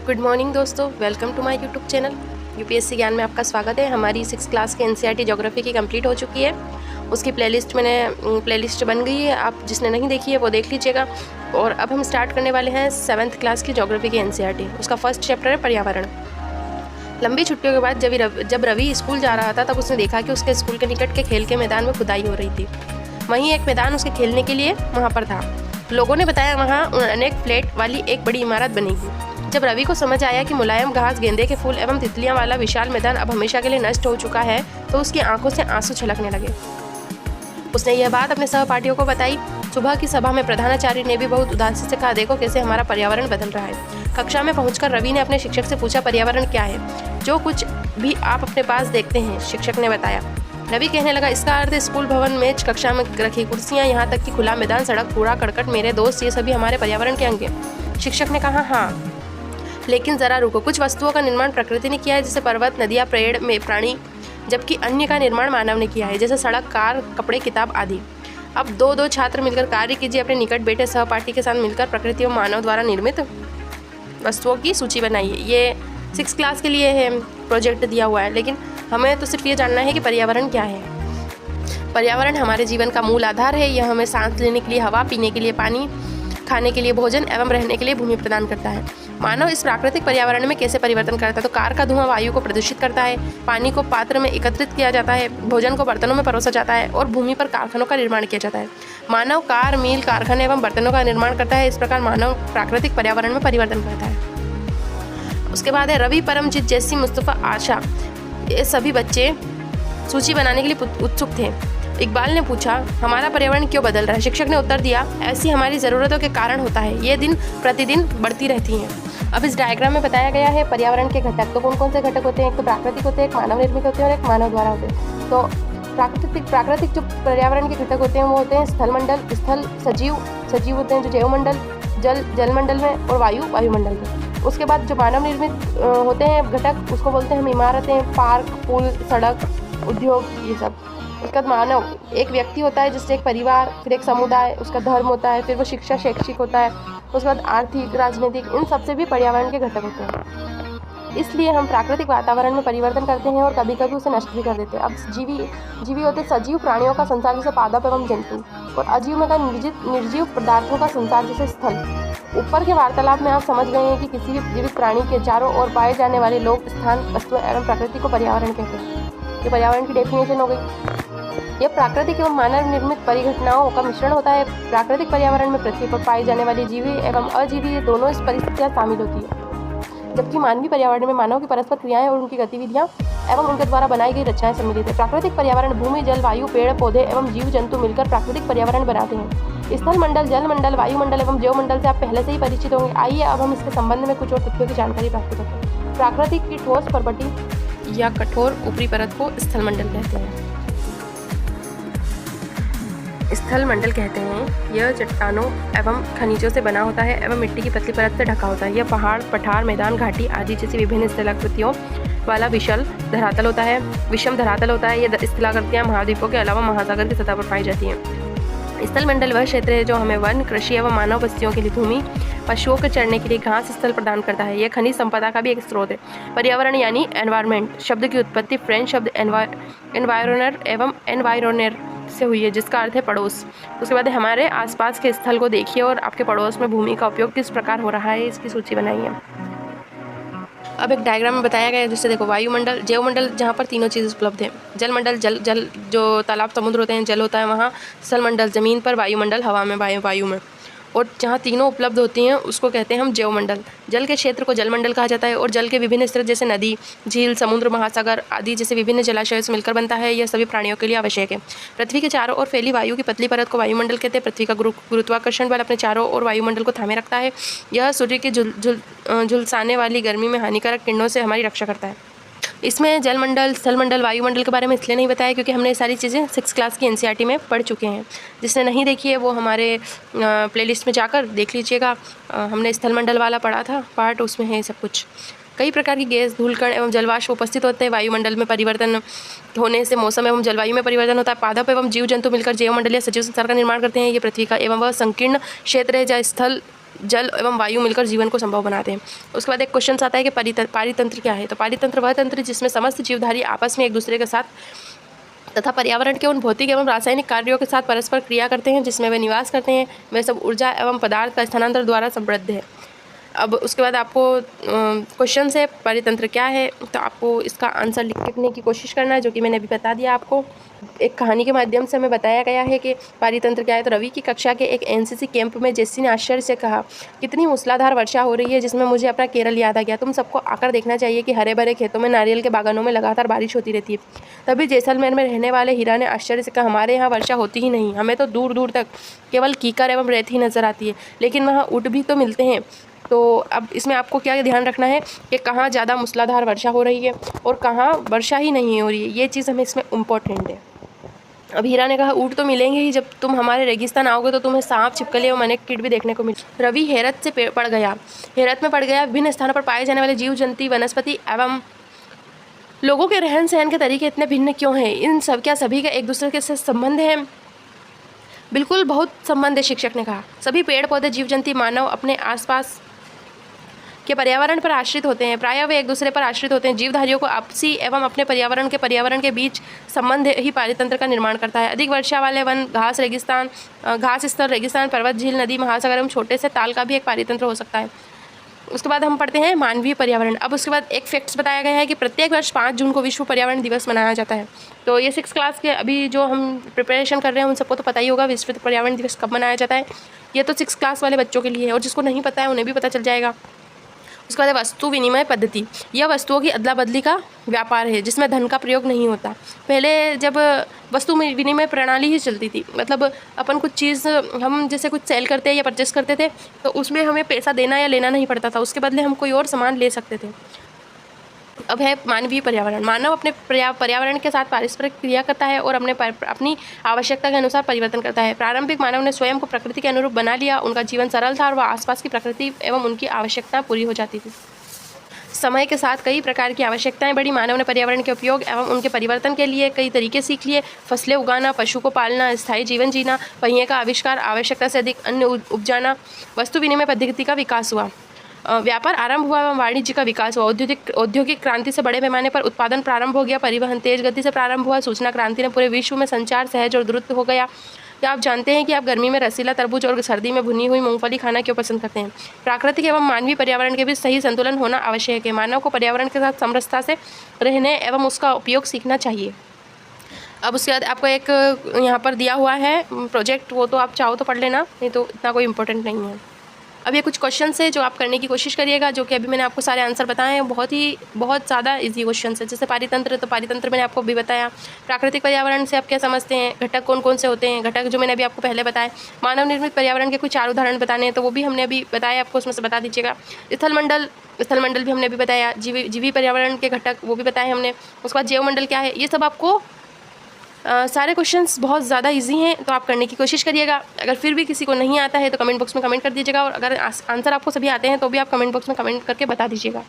Good morning दोस्तों, welcome to my YouTube channel. UPSC ज्ञान में आपका स्वागत है। हमारी 6 क्लास की एनसीईआरटी ज्योग्राफी की कंप्लीट हो चुकी है। उसकी प्लेलिस्ट बन गई है, आप जिसने नहीं देखी है वो देख लीजिएगा। और अब हम स्टार्ट करने वाले हैं 7th क्लास की ज्योग्राफी की एनसीईआरटी। उसका फर्स्ट चैप्टर है पर्यावरण। लंबी छुट्टियों के बाद जब रवि स्कूल जा रहा था तब उसने देखा कि उसके स्कूल के निकट के खेल के मैदान में खुदाई हो रही थी। वहीं एक मैदान उसके खेलने के लिए वहाँ पर था। लोगों ने बताया वहाँ अनेक फ्लैट वाली एक बड़ी इमारत बनेगी। जब रवि को समझ आया कि मुलायम घास, गेंदे के फूल एवं तितलियां वाला विशाल मैदान अब हमेशा के लिए नष्ट हो चुका है तो उसकी आंखों से आंसू छलकने लगे। उसने यह बात अपने सहपाठियों को बताई। सुबह की सभा में प्रधानाचार्य ने भी बहुत उदासी से कहा, देखो कैसे हमारा पर्यावरण बदल रहा है। कक्षा में पहुंचकर रवि ने अपने शिक्षक से पूछा, पर्यावरण क्या है? जो कुछ भी आप अपने पास देखते हैं, शिक्षक ने बताया। रवि कहने लगा, इसका अर्थ स्कूल भवन, मेज, कक्षा में रखी कुर्सियां, यहाँ तक कि खुला मैदान, सड़क, कूड़ा करकट, मेरे दोस्त, ये सभी हमारे पर्यावरण के अंग हैं। शिक्षक ने कहा, हाँ, लेकिन ज़रा रुको, कुछ वस्तुओं का निर्माण प्रकृति ने किया है, जैसे पर्वत, नदियाँ, पेड़ में प्राणी, जबकि अन्य का निर्माण मानव ने किया है, जैसे सड़क, कार, कपड़े, किताब आदि। अब दो छात्र मिलकर कार्य कीजिए। अपने निकट बैठे सहपाठी के साथ मिलकर प्रकृति और मानव द्वारा निर्मित वस्तुओं की सूची बनाइए। ये 6 क्लास के लिए है, प्रोजेक्ट दिया हुआ है, लेकिन हमें तो सिर्फ ये जानना है कि पर्यावरण क्या है। पर्यावरण हमारे जीवन का मूल आधार है। यह हमें सांस लेने के लिए हवा, पीने के लिए पानी, खाने के लिए भोजन एवं रहने के लिए भूमि प्रदान करता है। मानव इस प्राकृतिक पर्यावरण में कैसे परिवर्तन करता है? तो कार का धुआं वायु को प्रदूषित करता है, पानी को पात्र में एकत्रित किया जाता है, भोजन को बर्तनों में परोसा जाता है और भूमि पर कारखानों का निर्माण किया जाता है। मानव कार, मील, कारखाने एवं बर्तनों का निर्माण करता है। इस प्रकार मानव प्राकृतिक पर्यावरण में परिवर्तन करता है। उसके बाद है रवि, परमजीत, जैसी, मुस्तफ़ा, आशा, ये सभी बच्चे सूची बनाने के लिए उत्सुक थे। इकबाल ने पूछा, हमारा पर्यावरण क्यों बदल रहा है? शिक्षक ने उत्तर दिया, ऐसी हमारी ज़रूरतों के कारण होता है, ये दिन प्रतिदिन बढ़ती रहती हैं। अब इस डायग्राम में बताया गया है पर्यावरण के घटक। तो कौन कौन से घटक होते हैं? एक तो प्राकृतिक होते हैं, एक मानव निर्मित होते हैं और एक मानव द्वारा होते हैं। तो प्राकृतिक जो पर्यावरण के घटक होते हैं वो होते हैं स्थलमंडल, स्थल सजीव होते हैं जो जैवमंडल, जलमंडल में, और वायुमंडल में। उसके बाद जो मानव निर्मित होते हैं घटक, उसको बोलते हैं हम इमारतें, पार्क, पुल, सड़क, उद्योग, ये सब। उसके बाद मानव एक व्यक्ति होता है, जिससे एक परिवार, फिर एक समुदाय, उसका धर्म होता है, फिर वो शिक्षा, शैक्षिक होता है, उसके बाद आर्थिक, राजनीतिक, इन सबसे भी पर्यावरण के घटक होते हैं। इसलिए हम प्राकृतिक वातावरण में परिवर्तन करते हैं और कभी कभी उसे नष्ट भी कर देते हैं। अब जीवी होते हैं सजीव प्राणियों का संसार, जैसे पादप एवं जंतु, और अजीव में का निर्जीव पदार्थों का संसार, जैसे स्थल। ऊपर के वार्तालाप में आप समझ गए हैं कि किसी भी जीवित प्राणी के चारों ओर पाए जाने वाले लोग, स्थान, वस्तुएं एवं प्रकृति को पर्यावरण कहते हैं। ये पर्यावरण की डेफिनेशन हो गई। यह प्राकृतिक एवं मानव निर्मित परिघटनाओं का मिश्रण होता है। प्राकृतिक पर्यावरण में पृथ्वी पर पाई जाने वाली जीवी एवं अजीवी दोनों इस परिस्थितियाँ शामिल होती है, जबकि मानवीय पर्यावरण में मानव की परस्पर क्रियाएं और उनकी गतिविधियां एवं उनके द्वारा बनाई गई रचनाएं सम्मिलित है। प्राकृतिक पर्यावरण भूमि, जल, वायु, पेड़, पौधे एवं जीव जंतु मिलकर प्राकृतिक पर्यावरण बनाते हैं। स्थल मंडल, जल मंडल, वायुमंडल एवं जैवमंडल से आप पहले से ही परिचित होंगे। आइए अब हम इसके संबंध में कुछ और तथ्यों की जानकारी प्राप्त करते हैं। प्राकृतिक की ठोस परपटी या कठोर ऊपरी परत को स्थलमंडल कहते हैं। स्थलमंडल कहते हैं यह चट्टानों एवं खनिजों से बना होता है एवं मिट्टी की पतली परत से ढका होता है। यह पहाड़, पठार, मैदान, घाटी आदि जैसी विभिन्न स्थलाकृतियों वाला विषम धरातल होता है। यह स्थलाकृतियाँ महाद्वीपों के अलावा महासागर की सतह पर पाई जाती हैं। स्थलमंडल वह क्षेत्र है जो हमें वन, कृषि एवं मानव बस्तियों के लिए भूमि, पशुओं के चरने के लिए घास स्थल प्रदान करता है। यह खनिज संपदा का भी एक स्रोत है। पर्यावरण यानी एनवायरनमेंट शब्द की उत्पत्ति फ्रेंच शब्द एनवायरोनर एवं एनवायरोनर से हुई है, जिसका अर्थ है पड़ोस। उसके बाद हमारे आसपास के स्थल को देखिए और आपके पड़ोस में भूमि का उपयोग किस प्रकार हो रहा है, इसकी सूची बनाइए। अब एक डायग्राम में बताया गया है, जिससे देखो वायुमंडल, जैवमंडल, जहाँ पर तीनों चीज़ उपलब्ध है। जलमंडल, जल जो तालाब, समुद्र होते हैं, जल होता है वहाँ। स्थलमंडल ज़मीन पर, वायुमंडल हवा में, वायु में, और जहाँ तीनों उपलब्ध होती हैं उसको कहते हैं हम जैवमंडल। जल के क्षेत्र को जलमंडल कहा जाता है और जल के विभिन्न स्रोत जैसे नदी, झील, समुद्र, महासागर आदि जैसे विभिन्न जलाशयों से मिलकर बनता है। यह सभी प्राणियों के लिए आवश्यक है। पृथ्वी के चारों ओर फैली वायु की पतली परत को वायुमंडल कहते हैं। पृथ्वी का गुरुत्वाकर्षण बल अपने चारों ओर वायुमंडल को थामे रखता है। यह सूर्य की झुलसाने वाली गर्मी में हानिकारक किरणों से हमारी रक्षा करता है। इसमें जलमंडल, स्थलमंडल, वायुमंडल के बारे में इसलिए नहीं बताया क्योंकि हमने ये सारी चीज़ें 6 क्लास की एनसीईआरटी में पढ़ चुके हैं। जिसने नहीं देखी है वो हमारे प्लेलिस्ट में जाकर देख लीजिएगा। हमने स्थलमंडल वाला पढ़ा था पार्ट, उसमें है सब कुछ। कई प्रकार की गैस, धूलकण एवं जलवाष्प उपस्थित होते हैं। वायुमंडल में परिवर्तन होने से मौसम एवं जलवायु में परिवर्तन होता है। पादप एवं जीव जंतु मिलकर जैवमंडल या सजीव संसार का निर्माण करते हैं। ये पृथ्वी का एवं वह संकीर्ण क्षेत्र है जहाँ स्थल जल एवं वायु मिलकर जीवन को संभव बनाते हैं। उसके बाद एक क्वेश्चन आता है कि पारितंत्र क्या है। तो पारितंत्र वह तंत्र जिसमें समस्त जीवधारी आपस में एक दूसरे के साथ तथा पर्यावरण के उन भौतिक एवं रासायनिक कार्यों के साथ परस्पर क्रिया करते हैं जिसमें वे निवास करते हैं, वे सब ऊर्जा एवं पदार्थ का स्थानांतर द्वारा समृद्ध है। अब उसके बाद आपको क्वेश्चन से पारितंत्र क्या है, तो आपको इसका आंसर लिखने की कोशिश करना है, जो कि मैंने अभी बता दिया आपको। एक कहानी के माध्यम से हमें बताया गया है कि पारितंत्र क्या है। तो रवि की कक्षा के एक एनसीसी कैंप में जेसी ने आश्चर्य से कहा, कितनी मूसलाधार वर्षा हो रही है जिसमें मुझे अपना केरल याद आ गया। तुम सबको आकर देखना चाहिए कि हरे भरे खेतों में, नारियल के बागानों में लगातार बारिश होती रहती है। तभी जैसलमेर में रहने वाले हीरा ने आश्चर्य से कहा, हमारे यहाँ वर्षा होती ही नहीं, हमें तो दूर दूर तक केवल कीकर एवं रेत ही नजर आती है, लेकिन वहाँ ऊँट भी तो मिलते हैं। तो अब इसमें आपको क्या ध्यान रखना है कि कहाँ ज़्यादा मूसलाधार वर्षा हो रही है और कहाँ वर्षा ही नहीं हो रही है, ये चीज़ हमें इसमें इम्पोर्टेंट है। अब हीरा ने कहा, ऊँट तो मिलेंगे ही, जब तुम हमारे रेगिस्तान आओगे तो तुम्हें सांप, छिपकली एवं अनेक कीट भी देखने को मिले। रवि हैरत से पड़ गया, हैरत में पड़ गया। विभिन्न स्थानों पर पाए जाने वाले जीव जंतु, वनस्पति एवं लोगों के रहन सहन के तरीके इतने भिन्न क्यों हैं? इन सब क्या सभी का एक दूसरे के साथ संबंध है? बिल्कुल, बहुत संबंध है, शिक्षक ने कहा। सभी पेड़ पौधे, जीव जंतु, मानव अपने आसपास के पर्यावरण पर आश्रित होते हैं, प्रायः वे एक दूसरे पर आश्रित होते हैं। जीवधारियों को आपसी एवं अपने पर्यावरण के बीच संबंध ही पारितंत्र का निर्माण करता है। अधिक वर्षा वाले वन, घास स्थल, रेगिस्तान, पर्वत, झील, नदी, महासागर एवं छोटे से ताल का भी एक पारितंत्र हो सकता है। उसके बाद हम पढ़ते हैं मानवीय पर्यावरण। अब उसके बाद एक फैक्ट्स बताया गया है कि प्रत्येक वर्ष 5 जून को विश्व पर्यावरण दिवस मनाया जाता है। तो ये 6 क्लास के अभी जो हम प्रिपरेशन कर रहे हैं उन सबको तो पता ही होगा विश्व पर्यावरण दिवस कब मनाया जाता है। ये तो 6 क्लास वाले बच्चों के लिए है, और जिसको नहीं पता है उन्हें भी पता चल जाएगा। उसके बाद वस्तु विनिमय पद्धति। यह वस्तुओं की अदला बदली का व्यापार है जिसमें धन का प्रयोग नहीं होता। पहले जब वस्तु विनिमय प्रणाली ही चलती थी, मतलब अपन कुछ चीज़ हम जैसे कुछ सेल करते या परचेस करते थे तो उसमें हमें पैसा देना या लेना नहीं पड़ता था, उसके बदले हम कोई और सामान ले सकते थे। अब है मानवीय पर्यावरण। मानव अपने पर्यावरण के साथ पारस्परिक क्रिया करता है और अपनी आवश्यकता के अनुसार परिवर्तन करता है। प्रारंभिक मानव ने स्वयं को प्रकृति के अनुरूप बना लिया, उनका जीवन सरल था और वह आसपास की प्रकृति एवं उनकी आवश्यकता पूरी हो जाती थी। समय के साथ कई प्रकार की आवश्यकताएं बढ़ी। मानव ने पर्यावरण के उपयोग एवं उनके परिवर्तन के लिए कई तरीके सीख लिए। फसलें उगाना, पशु को पालना, स्थायी जीवन जीना, पहिए का आविष्कार, आवश्यकता से अधिक अन्न उपजाना, वस्तु विनिमय पद्धति का विकास हुआ, व्यापार आरंभ हुआ एवं वाणिज्य का विकास हुआ। औद्योगिक क्रांति से बड़े पैमाने पर उत्पादन प्रारंभ हो गया। परिवहन तेज गति से प्रारंभ हुआ। सूचना क्रांति ने पूरे विश्व में संचार सहज और द्रुत हो गया। क्या आप जानते हैं कि आप गर्मी में रसीला तरबूज और सर्दी में भुनी हुई मूंगफली खाना क्यों पसंद करते हैं? प्राकृतिक एवं मानवीय पर्यावरण के बीच सही संतुलन होना आवश्यक है। मानव को पर्यावरण के साथ समरसता से रहने एवं उसका उपयोग सीखना चाहिए। अब उसके बाद आपको एक यहाँ पर दिया हुआ है प्रोजेक्ट, वो तो आप चाहो तो पढ़ लेना, नहीं तो इतना कोई इंपॉर्टेंट नहीं है। अब ये कुछ क्वेश्चन है जो आप करने की कोशिश करिएगा, जो कि अभी मैंने आपको सारे आंसर बताए हैं। बहुत ज़्यादा इजी क्वेश्चन है। जैसे पारितंत्र, तो पारितंत्र मैंने आपको भी बताया। प्राकृतिक पर्यावरण से आप क्या समझते हैं? घटक कौन कौन से होते हैं? घटक जो मैंने अभी आपको पहले बताया। मानव निर्मित पर्यावरण के कुछ 4 उदाहरण बताने हैं, तो वो भी हमने अभी बताया आपको, उसमें से बता दीजिएगा। स्थलमंडल भी हमने अभी बताया। जीवी पर्यावरण के घटक वो भी बताए हमने। उसके बाद जैवमंडल क्या है, ये सब आपको सारे क्वेश्चंस बहुत ज़्यादा इजी हैं, तो आप करने की कोशिश करिएगा। अगर फिर भी किसी को नहीं आता है तो कमेंट बॉक्स में कमेंट कर दीजिएगा, और अगर आंसर आपको सभी आते हैं तो भी आप कमेंट बॉक्स में कमेंट करके बता दीजिएगा।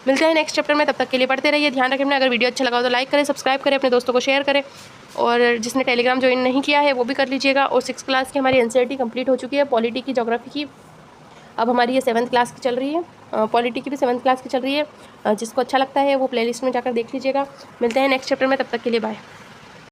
मिलते हैं नेक्स्ट चैप्टर में, तब तक के लिए पढ़ते रहिए, ध्यान रखें। अगर वीडियो अच्छा लगा हो तो लाइक करें, सब्सक्राइब करें, अपने दोस्तों को शेयर करें, और जिसने टेलीग्राम ज्वाइन नहीं किया है वो भी कर लीजिएगा। और 6 क्लास की हमारी NCERT कंप्लीट हो चुकी है, पॉलिटी की, ज्योग्राफी की। अब हमारी ये 7th क्लास की चल रही है, पॉलिटी की भी 7th क्लास की चल रही है। जिसको अच्छा लगता है वो प्लेलिस्ट में जाकर देख लीजिएगा। मिलते हैं नेक्स्ट चैप्टर में, तब तक के लिए बाय।